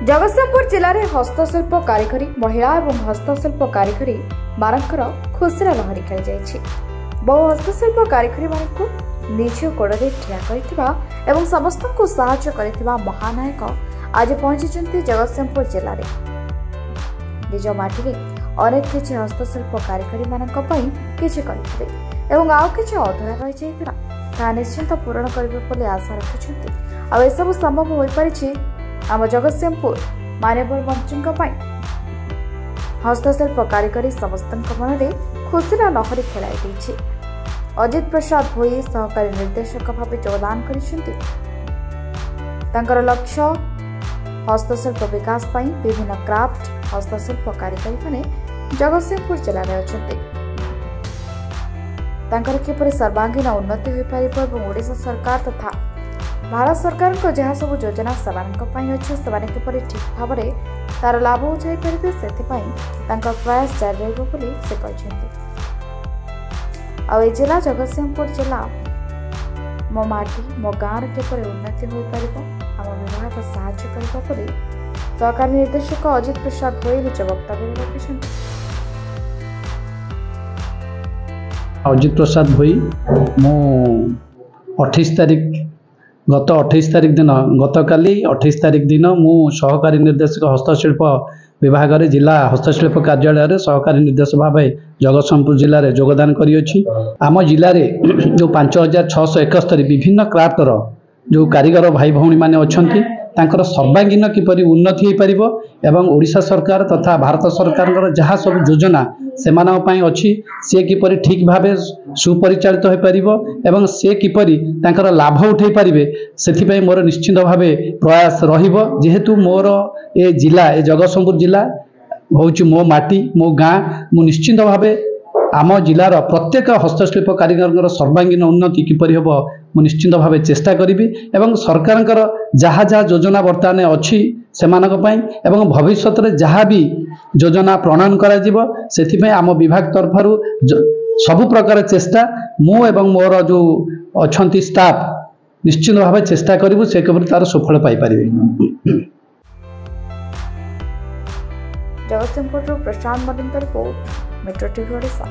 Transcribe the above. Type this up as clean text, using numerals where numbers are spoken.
जगतसिंहपुर जिले में हस्तशिल्प कारीगरी महिला और हस्तशिल्प कारीगरी मानकर खुशी लहरी खेल जाइए। बहु हस्तशिल्प कारीगरी मान निज गोड़े ठिया कर समस्त को साहाय्य कर महानायक आज पहुंची जगतसिंहपुर जिले में निज माटी में अनेक किसी हस्तशिल्प कारीगरी मान किसी आउ कि अधूरा रही निश्चिंत पूरण करेंगे आशा रखिंट आसबू संभव हो पारि आम जगतसिंहपुर मान्यवर मंत्री हस्तशिल्प कारीगरी समस्त मन में खुशी लहरी खेल। अजित प्रसाद भोई सहकारी निर्देशक भाव योगदान कर लक्ष्य हस्तशिल्प विकास पर विभिन्न क्राफ्ट हस्तशिल्प कारीगरी माने जगतसिंहपुर जिले में अच्छा किपर सर्वांगीन उन्नति हो पार ओडिशा सरकार तथा भारत सरकार को जहाँ सब योजना अच्छे किपर ठीक भाव में तार लाभ उठाई पारे से प्रयास जारी रही जिला जगतसिंहपुर जिला मो माटी मो गाँव किपर उन्नति हो पार आम विभाग साहाय्य करने सहकारी निर्देशक अजित प्रसाद भोई निज वक्तव्य रखिंट। अजित प्रसाद भोई मु 28 तारिख गत 28 तारिख दिन गतकाली 28 तारिख दिन मु सहकारी निर्देशक हस्तशिल्प विभाग रे जिला हस्तशिल्प कार्यालय रे सहकारी निर्देशक भाव जगतसिंहपुर जिले में योगदान करियोछि। आम जिले में जो 5671 विभिन्न क्राफ्टर जो कारीगर भाई भौणी माने अछंती तांकर सर्वांगीन किपरि उन्नति हो पारिबो एवं ओडिशा सरकार तथा भारत सरकार जहाँ सब योजना सेमानक पई अछि से किपरि ठीक भावे सुपरिचालित हो पारिबो एवं से किपरि तांकर लाभ उठै पारिबे सेथि पई मोर निश्चित भावे प्रयास रहिबो। जेहेतु मोर ए जिला ए जगतसिंहपुर जिला होउछि मो माटी मो गाँ मु निश्चित भावे आम जिलार प्रत्येक हस्तशिल्प कारीगर सर्वांगीन उन्नति किपरि होबो मु निश्चित भावे चेष्टा करिबी एवं सरकारकर जहाँ जहाँ योजना बर्तमान अच्छी सेमानक पई एवं भविष्य में जहाँ भी योजना प्रणयन करा जिवो सेथि पई आम विभाग तरफरु सबु प्रकार चेष्टा मु एवं मोर जो अछंती स्टाफ निश्चित भावे चेष्टा करिबु से केवल तार सफल पाई परिबे। Jagatsinghpur Prashant Malik report metro TV Odisha.